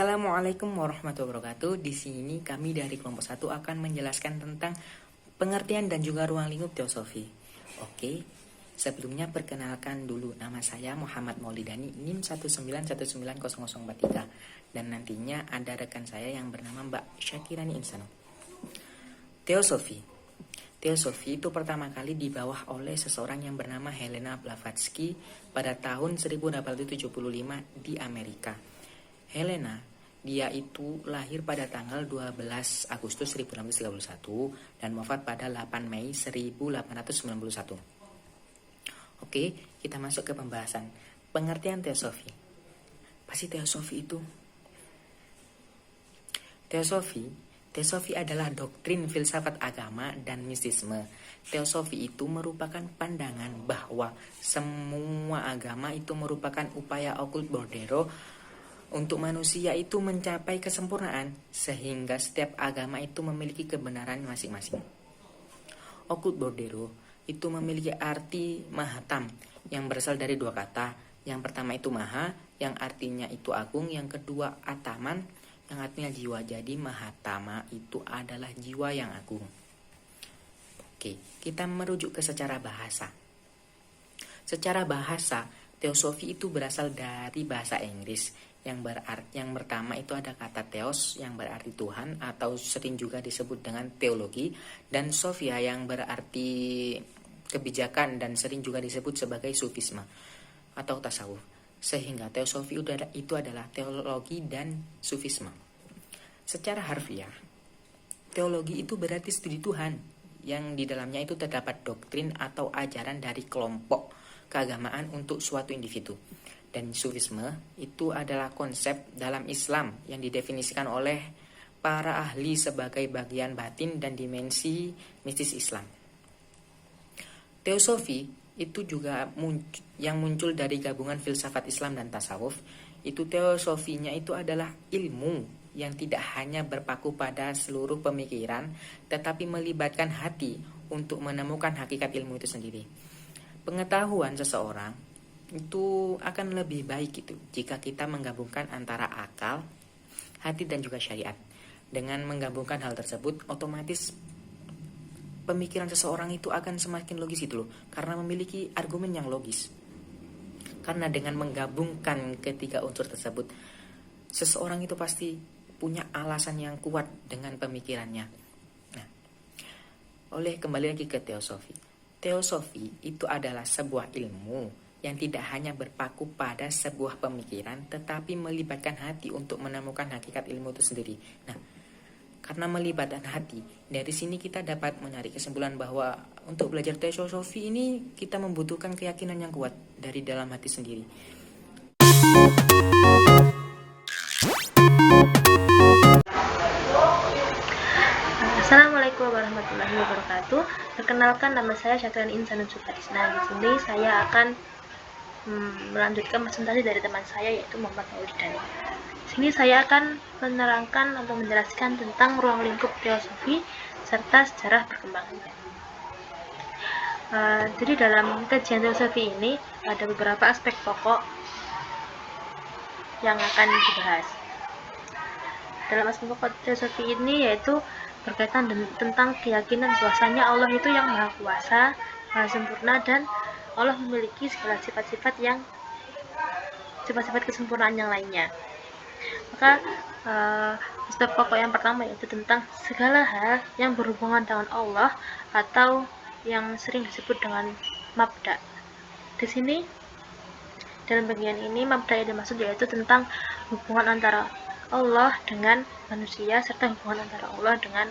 Assalamualaikum warahmatullahi wabarakatuh. Di sini kami dari kelompok 1 akan menjelaskan tentang pengertian dan juga ruang lingkup teosofi. Oke, sebelumnya perkenalkan dulu, nama saya Muhammad Maulidani, NIM 1919043, dan nantinya ada rekan saya yang bernama Mbak Syakirani Insano. Teosofi itu pertama kali dibawa oleh seseorang yang bernama Helena Blavatsky pada tahun 1875 di Amerika. Helena, dia itu lahir pada tanggal 12 Agustus 1631 dan wafat pada 8 Mei 1891. Oke, kita masuk ke pembahasan. Pengertian teosofi. Pasti teosofi itu? Teosofi adalah doktrin filsafat agama dan mistisme. Teosofi itu merupakan pandangan bahwa semua agama itu merupakan upaya okult Bordero untuk manusia itu mencapai kesempurnaan, sehingga setiap agama itu memiliki kebenaran masing-masing. Okult Bordero itu memiliki arti mahatam yang berasal dari dua kata. Yang pertama itu maha, yang artinya itu agung. Yang kedua ataman, yang artinya jiwa. Jadi mahatama itu adalah jiwa yang agung. Oke, kita merujuk ke secara bahasa. Secara bahasa, teosofi itu berasal dari bahasa Inggris yang pertama itu ada kata theos yang berarti Tuhan atau sering juga disebut dengan teologi, dan sophia yang berarti kebijakan dan sering juga disebut sebagai sufisme atau tasawuf. Sehingga teosofi itu adalah teologi dan sufisme. Secara harfiah, teologi itu berarti studi Tuhan yang di dalamnya itu terdapat doktrin atau ajaran dari kelompok keagamaan untuk suatu individu. Dan sufisme itu adalah konsep dalam Islam yang didefinisikan oleh para ahli sebagai bagian batin dan dimensi mistis Islam. Teosofi itu juga yang muncul dari gabungan filsafat Islam dan tasawuf. Itu teosofinya itu adalah ilmu yang tidak hanya berpaku pada seluruh pemikiran, tetapi melibatkan hati untuk menemukan hakikat ilmu itu sendiri. Pengetahuan seseorang itu akan lebih baik itu jika kita menggabungkan antara akal, hati dan juga syariat. Dengan menggabungkan hal tersebut, otomatis pemikiran seseorang itu akan semakin logis itu loh, karena memiliki argumen yang logis. Karena dengan menggabungkan ketiga unsur tersebut, seseorang itu pasti punya alasan yang kuat dengan pemikirannya. Nah, kembali lagi ke teosofi. Teosofi itu adalah sebuah ilmu yang tidak hanya berpaku pada sebuah pemikiran, tetapi melibatkan hati untuk menemukan hakikat ilmu itu sendiri. Nah, karena melibatkan hati, dari sini kita dapat menarik kesimpulan bahwa untuk belajar teosofi ini kita membutuhkan keyakinan yang kuat dari dalam hati sendiri. Assalamualaikum warahmatullahi wabarakatuh. Perkenalkan, nama saya Syakirani Insano. Di sini saya akan melanjutkan presentasi dari teman saya, yaitu Muhammad Maulidani. Di sini saya akan menerangkan atau menjelaskan tentang ruang lingkup teosofi serta sejarah perkembangannya. Jadi dalam kajian teosofi ini ada beberapa aspek pokok yang akan dibahas. Dalam aspek pokok teosofi ini yaitu berkaitan tentang keyakinan bahwasanya Allah itu yang maha kuasa, maha sempurna, dan Allah memiliki segala sifat-sifat kesempurnaan yang lainnya. Maka aspek pokok yang pertama yaitu tentang segala hal yang berhubungan dengan Allah atau yang sering disebut dengan mabda. Di sini dalam bagian ini mabda yang dimaksud yaitu tentang hubungan antara Allah dengan manusia serta hubungan antara Allah dengan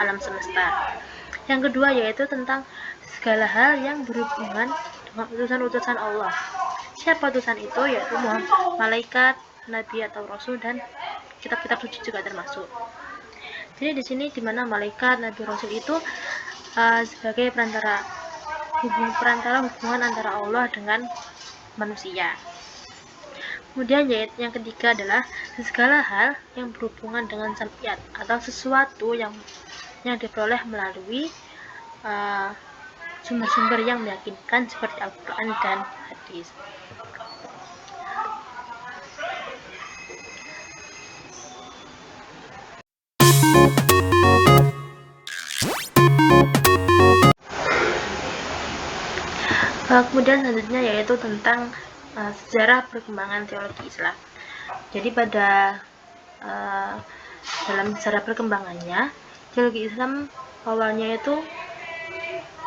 alam semesta. Yang kedua yaitu tentang segala hal yang berhubungan dengan utusan-utusan Allah. Siapa utusan itu? Yaitu malaikat, nabi atau rasul, dan kitab-kitab suci juga termasuk. Jadi di sini di mana malaikat, nabi, rasul itu sebagai perantara hubungan antara Allah dengan manusia. Kemudian yang ketiga adalah segala hal yang berhubungan dengan sam'iyat atau sesuatu yang diperoleh melalui sumber-sumber yang meyakinkan seperti Al-Quran dan hadis. Kemudian selanjutnya yaitu tentang sejarah perkembangan teologi Islam. Jadi pada dalam sejarah perkembangannya, teologi Islam awalnya itu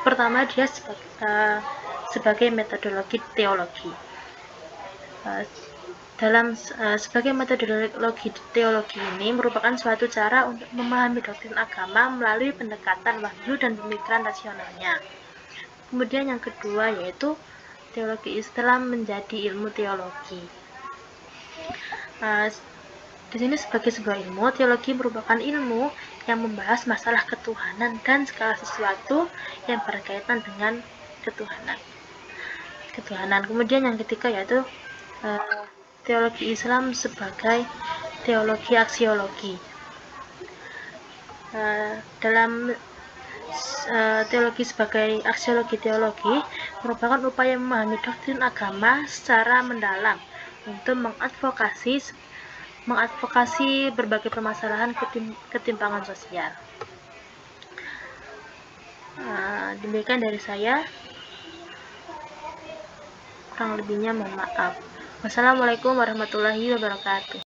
pertama dia sebagai metodologi teologi. Sebagai metodologi teologi ini merupakan suatu cara untuk memahami doktrin agama melalui pendekatan wahyu dan pemikiran rasionalnya. Kemudian yang kedua yaitu teologi Islam menjadi ilmu teologi. Di sini sebagai sebuah ilmu, teologi merupakan ilmu yang membahas masalah ketuhanan dan segala sesuatu yang berkaitan dengan ketuhanan. Kemudian yang ketiga yaitu teologi Islam sebagai teologi aksiologi. Dalam teologi sebagai aksiologi teologi merupakan upaya memahami doktrin agama secara mendalam untuk mengadvokasi berbagai permasalahan ketimpangan sosial. Demikian dari saya, kurang lebihnya mohon maaf. Wassalamualaikum warahmatullahi wabarakatuh.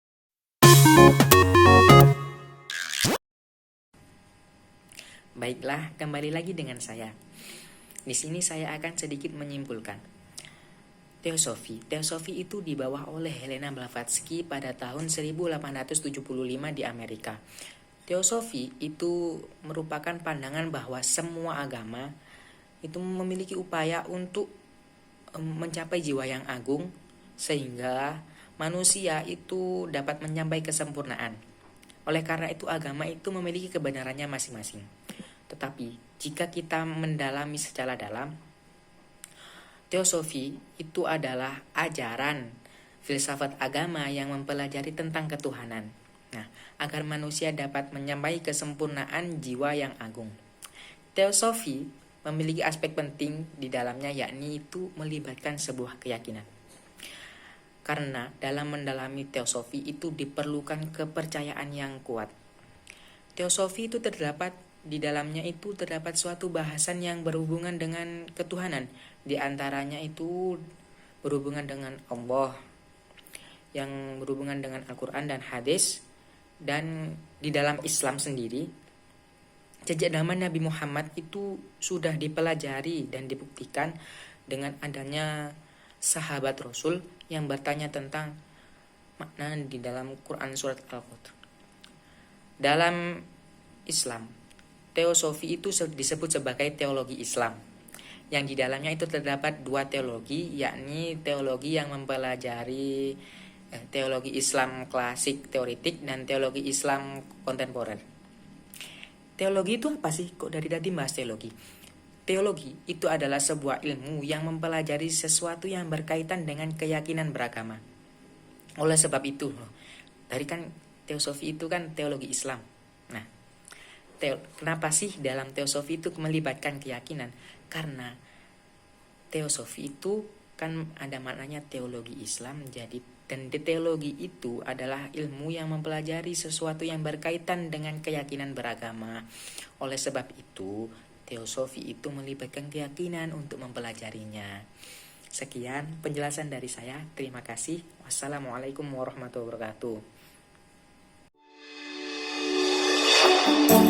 Baiklah, kembali lagi dengan saya. Di sini saya akan sedikit menyimpulkan. Teosofi itu dibawa oleh Helena Blavatsky pada tahun 1875 di Amerika. Teosofi itu merupakan pandangan bahwa semua agama itu memiliki upaya untuk mencapai jiwa yang agung sehingga manusia itu dapat mencapai kesempurnaan. Oleh karena itu agama itu memiliki kebenarannya masing-masing. Tetapi jika kita mendalami secara dalam, teosofi itu adalah ajaran filsafat agama yang mempelajari tentang ketuhanan. Nah, agar manusia dapat menyampai kesempurnaan jiwa yang agung. Teosofi memiliki aspek penting di dalamnya, yakni itu melibatkan sebuah keyakinan. Karena dalam mendalami teosofi itu diperlukan kepercayaan yang kuat. Teosofi itu di dalamnya itu terdapat suatu bahasan yang berhubungan dengan ketuhanan. Di antaranya itu berhubungan dengan Allah, yang berhubungan dengan Al-Quran dan hadis. Dan di dalam Islam sendiri, sejak zaman Nabi Muhammad itu sudah dipelajari dan dibuktikan dengan adanya sahabat Rasul yang bertanya tentang makna di dalam Quran surat Al-Qur'an. Dalam Islam, teosofi itu disebut sebagai teologi Islam, yang di dalamnya itu terdapat dua teologi, yakni teologi yang mempelajari teologi Islam klasik teoritik dan teologi Islam kontemporer. Teologi itu apa sih? Kok dari tadi bahas teologi? Teologi itu adalah sebuah ilmu yang mempelajari sesuatu yang berkaitan dengan keyakinan beragama. Oleh sebab itu, dari kan teosofi itu kan teologi Islam. Nah, kenapa sih dalam teosofi itu melibatkan keyakinan? Karena teosofi itu kan ada maknanya teologi Islam, dan teologi itu adalah ilmu yang mempelajari sesuatu yang berkaitan dengan keyakinan beragama. Oleh sebab itu, teosofi itu melibatkan keyakinan untuk mempelajarinya. Sekian penjelasan dari saya. Terima kasih. Wassalamualaikum warahmatullahi wabarakatuh.